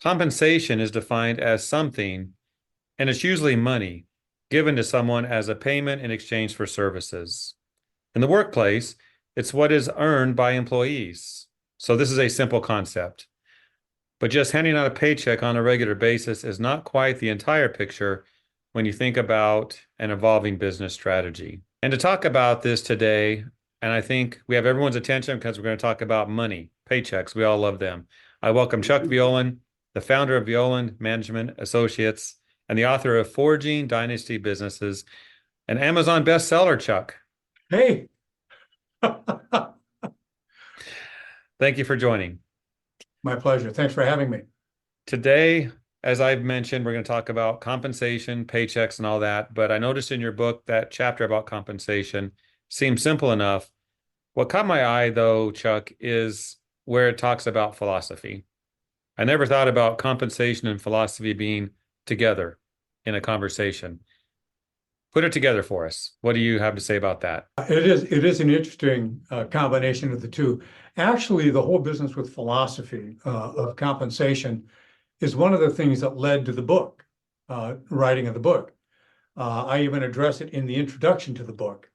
Compensation is defined as something, and it's usually money, given to someone as a payment in exchange for services. In the workplace, it's what is earned by employees. So this is a simple concept. But just handing out a paycheck on a regular basis is not quite the entire picture when you think about an evolving business strategy. And to talk about this today, and I think we have everyone's attention because we're going to talk about money, paychecks. We all love them. I welcome Chuck Violand, the founder of Violand Management Associates and the author of Forging Dynasty Businesses, an Amazon bestseller, Chuck. Hey, Thank you for joining. my pleasure. Thanks for having me. Today, as I've mentioned, we're going to talk about compensation, paychecks, and all that. But I noticed in your book that chapter about compensation seems simple enough. What caught my eye, though, Chuck, is where it talks about philosophy. I never thought about compensation and philosophy being together in a conversation. Put it together for us. What do you have to say about that? It is an interesting combination of the two. Actually, the whole business with philosophy of compensation is one of the things that led to the book, writing of the book. I even address it in the introduction to the book.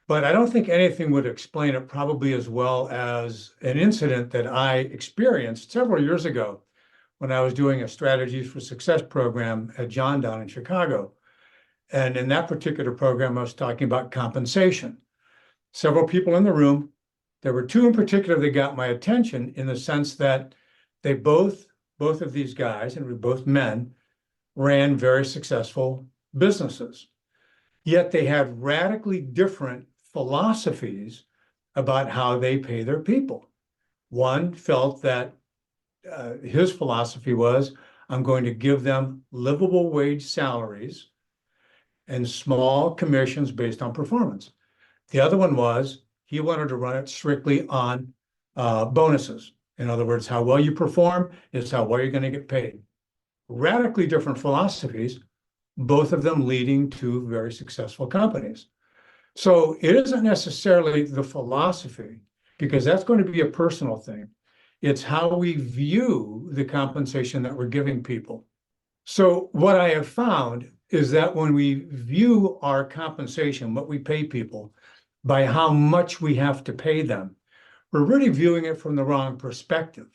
But I don't think anything would explain it probably as well as an incident that I experienced several years ago when I was doing a Strategies for Success program at John down in Chicago. And in that particular program, I was talking about compensation. Several people in the room, there were two in particular that got my attention in the sense that they both of these guys, and we were both men, ran very successful businesses. Yet they had radically different philosophies about how they pay their people. One felt that his philosophy was, I'm going to give them livable wage salaries and small commissions based on performance. The other one was he wanted to run it strictly on bonuses. In other words, how well you perform is how well you're going to get paid. Radically different philosophies, both of them leading to very successful companies. So it isn't necessarily the philosophy, because that's going to be a personal thing. It's how we view the compensation that we're giving people. So what I have found is that when we view our compensation, what we pay people, by how much we have to pay them, we're really viewing it from the wrong perspective.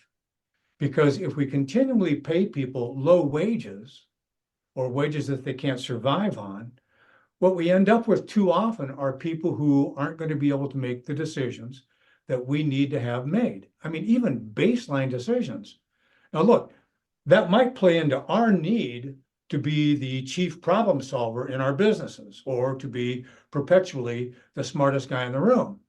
Because if we continually pay people low wages or wages that they can't survive on, what we end up with too often are people who aren't going to be able to make the decisions that we need to have made. I mean, even baseline decisions. Now, look, that might play into our need to be the chief problem solver in our businesses or to be perpetually the smartest guy in the room.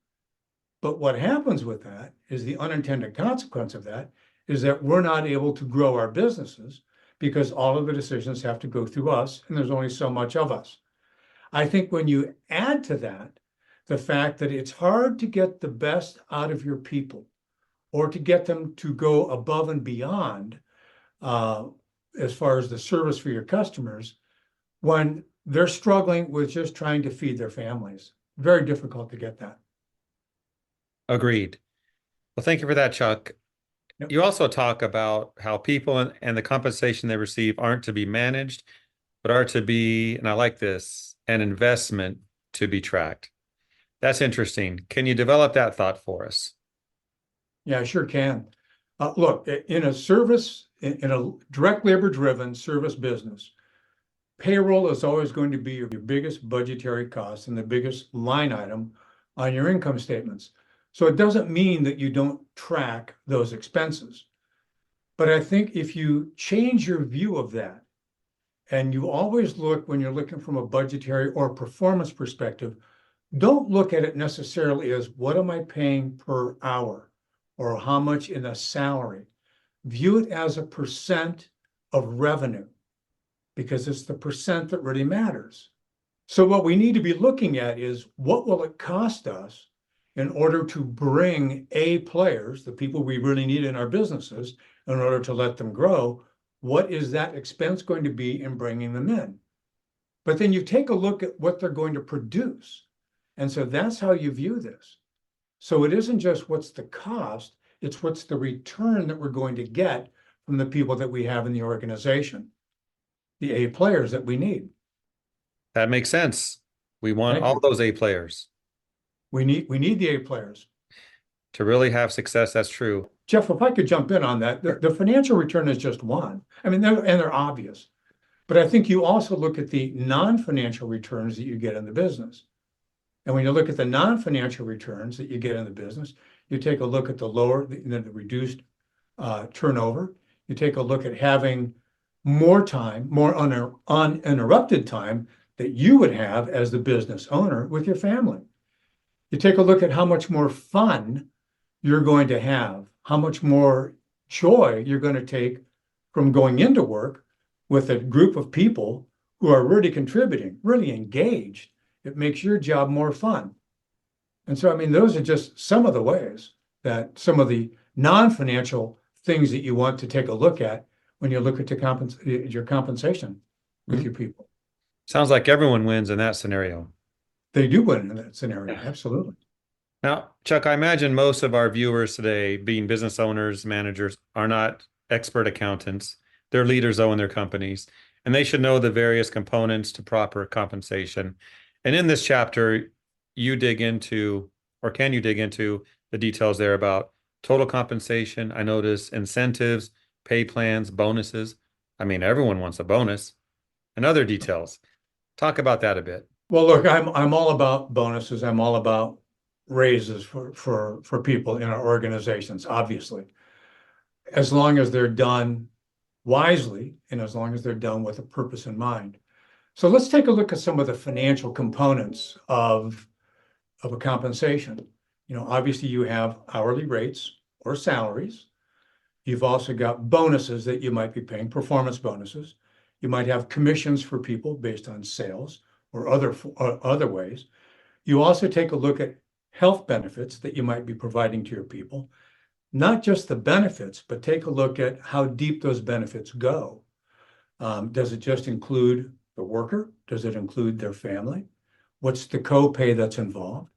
But what happens with that is the unintended consequence of that is that we're not able to grow our businesses because all of the decisions have to go through us and there's only so much of us. I think when you add to that the fact that it's hard to get the best out of your people or to get them to go above and beyond as far as the service for your customers when they're struggling with just trying to feed their families. Very difficult to get that. Agreed. Well, thank you for that, Chuck. Yep. You also talk about how people and the compensation they receive aren't to be managed, but are to be, and I like this, an investment to be tracked. That's interesting. Can you develop that thought for us? Yeah, I sure can. Look, in a service, in a direct labor driven service business, payroll is always going to be your biggest budgetary cost and the biggest line item on your income statements. So it doesn't mean that you don't track those expenses. But I think if you change your view of that, and you always look when you're looking from a budgetary or performance perspective, don't look at it necessarily as what am I paying per hour or how much in a salary. View it as a percent of revenue because it's the percent that really matters. So what we need to be looking at is what will it cost us in order to bring A players, the people we really need in our businesses, in order to let them grow, what is that expense going to be in bringing them in? But then you take a look at what they're going to produce. And so that's how you view this. So it isn't just what's the cost, it's what's the return that we're going to get from the people that we have in the organization, the A players that we need. That makes sense. We want Thank all you. those A players We need the A players. to really have success. That's true. Jeff, if I could jump in on that, the financial return is just one. I mean, they're obvious. But I think you also look at the non-financial returns that you get in the business. And when you look at the non-financial returns that you get in the business, you take a look at the reduced turnover. You take a look at having more time, more uninterrupted time that you would have as the business owner with your family. You take a look at how much more fun you're going to have, how much more joy you're going to take from going into work with a group of people who are really contributing, really engaged. It makes your job more fun. And so, I mean, those are just some of the ways that some of the non-financial things that you want to take a look at when you look at your compensation with your people. Sounds like everyone wins in that scenario. They do win in that scenario, absolutely. Now, Chuck, I imagine most of our viewers today, being business owners, managers, are not expert accountants. They're leaders, though, in their companies, and they should know the various components to proper compensation. And in this chapter, you dig into, or can you dig into the details there about total compensation? I notice incentives, pay plans, bonuses. I mean, everyone wants a bonus, and other details. Talk about that a bit. Well, look, I'm all about bonuses. I'm all about raises for people in our organizations, obviously, as long as they're done wisely and as long as they're done with a purpose in mind. So let's take a look at some of the financial components of a compensation. Obviously you have hourly rates or salaries. You've also got bonuses that you might be paying, performance bonuses. You might have commissions for people based on sales or other ways. You also take a look at health benefits that you might be providing to your people. Not just the benefits, but take a look at how deep those benefits go. Does it just include the worker? Does it include their family? What's the co-pay that's involved?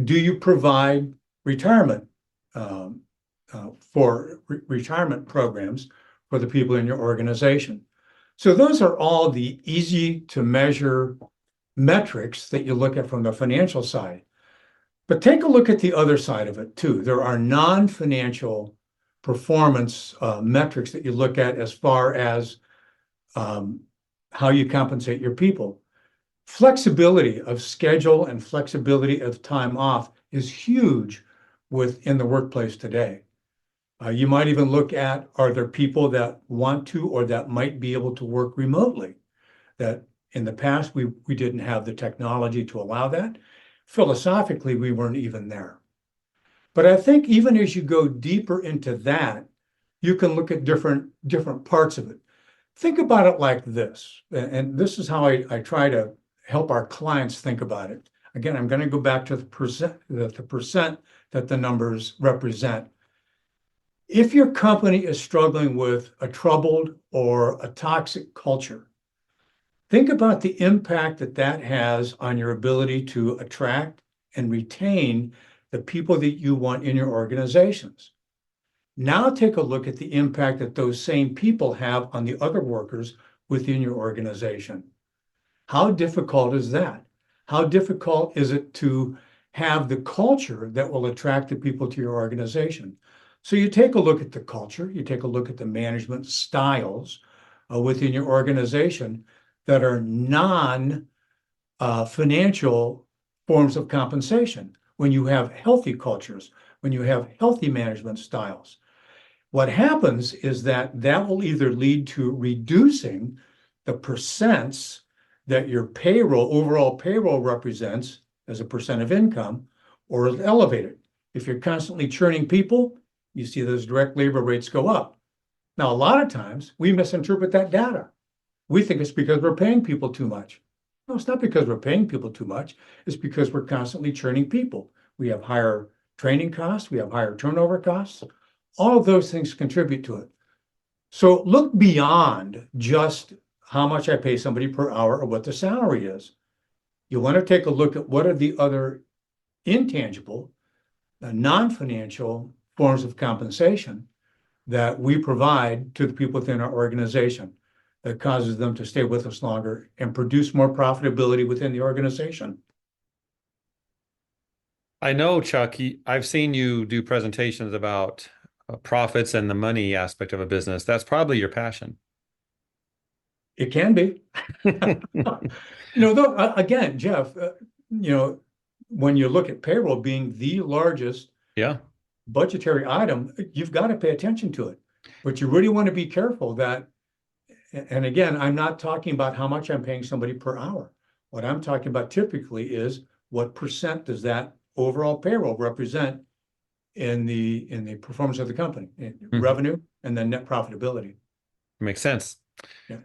Do you provide retirement retirement programs for the people in your organization? So those are all the easy to measure metrics that you look at from the financial side. But take a look at the other side of it too. There are non-financial performance metrics that you look at as far as how you compensate your people. Flexibility of schedule and flexibility of time off is huge within the workplace today. You might even look at, are there people that want to or that might be able to work remotely? That in the past, we didn't have the technology to allow that. Philosophically, we weren't even there. But I think even as you go deeper into that, you can look at different parts of it. Think about it like this, and this is how I try to help our clients think about it. Again, I'm going to go back to the percent that the numbers represent. If your company is struggling with a troubled or a toxic culture, think about the impact that has on your ability to attract and retain the people that you want in your organizations. Now take a look at the impact that those same people have on the other workers within your organization. How difficult is that? How difficult is it to have the culture that will attract the people to your organization? So you take a look at the culture, you take a look at the management styles within your organization that are non-financial forms of compensation. When you have healthy cultures, when you have healthy management styles, what happens is that will either lead to reducing the percents that your overall payroll represents as a percent of income, or it'll elevate it. If you're constantly churning people, you see those direct labor rates go up. Now, a lot of times we misinterpret that data. We think it's because we're paying people too much. No, it's not because we're paying people too much. It's because we're constantly churning people. We have higher training costs. We have higher turnover costs. All of those things contribute to it. So look beyond just how much I pay somebody per hour or what the salary is. You want to take a look at what are the other intangible, non-financial forms of compensation that we provide to the people within our organization that causes them to stay with us longer and produce more profitability within the organization. I know, Chuck, I've seen you do presentations about profits and the money aspect of a business. That's probably your passion. It can be. Though, again, Jeff, when you look at payroll being the largest Yeah. budgetary item, you've got to pay attention to it. But you really want to be careful that, and again, I'm not talking about how much I'm paying somebody per hour. What I'm talking about typically is what percent does that overall payroll represent in the performance of the company, revenue, and then net profitability. Makes sense. Yeah.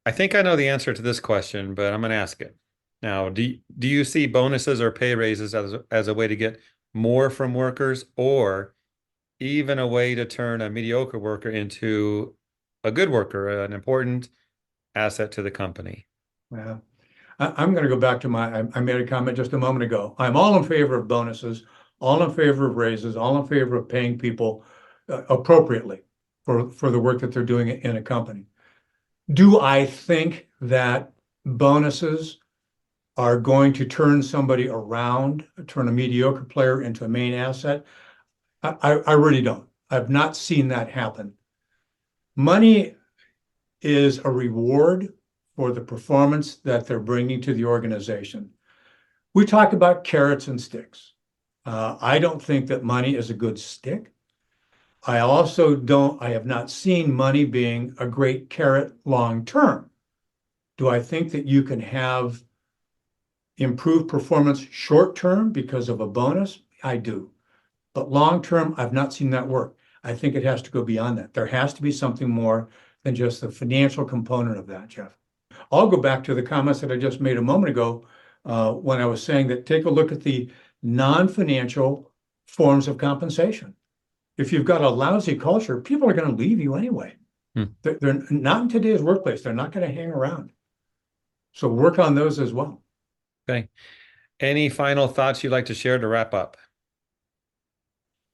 I think I know the answer to this question, but I'm going to ask it. Now, do you see bonuses or pay raises as a way to get more from workers, or even a way to turn a mediocre worker into a good worker, an important asset to the company? Yeah. I'm going to go back to I made a comment just a moment ago. I'm all in favor of bonuses, all in favor of raises, all in favor of paying people appropriately for the work that they're doing in a company. Do I think that bonuses are going to turn somebody around, turn a mediocre player into a main asset? I really don't. I've not seen that happen. Money is a reward for the performance that they're bringing to the organization. We talk about carrots and sticks. I don't think that money is a good stick. I have not seen money being a great carrot long term. Do I think that you can have improved performance short term because of a bonus? I do. But long term, I've not seen that work. I think it has to go beyond that. There has to be something more than just the financial component of that, Jeff. I'll go back to the comments that I just made a moment ago when I was saying that take a look at the non-financial forms of compensation. If you've got a lousy culture, people are going to leave you anyway. They're not in today's workplace. They're not going to hang around. So work on those as well. Okay. Any final thoughts you'd like to share to wrap up?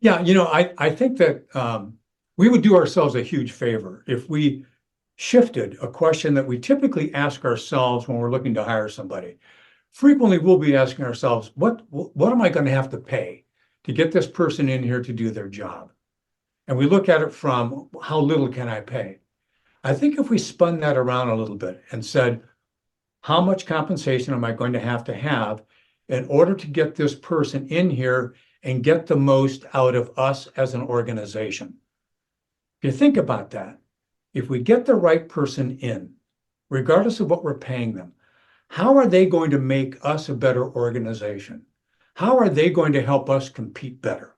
Yeah, I think that we would do ourselves a huge favor if we shifted a question that we typically ask ourselves when we're looking to hire somebody. Frequently, we'll be asking ourselves, what am I going to have to pay to get this person in here to do their job? And we look at it from how little can I pay? I think if we spun that around a little bit and said, how much compensation am I going to have in order to get this person in here and get the most out of us as an organization? If you think about that, if we get the right person in, regardless of what we're paying them, how are they going to make us a better organization? How are they going to help us compete better?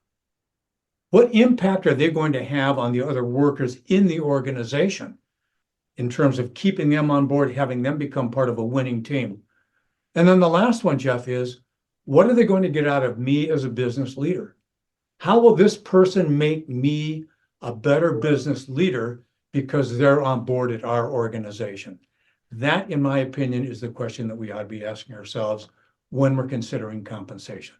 What impact are they going to have on the other workers in the organization in terms of keeping them on board, having them become part of a winning team? And then the last one, Jeff, is what are they going to get out of me as a business leader? How will this person make me a better business leader because they're on board at our organization? That, in my opinion, is the question that we ought to be asking ourselves when we're considering compensation.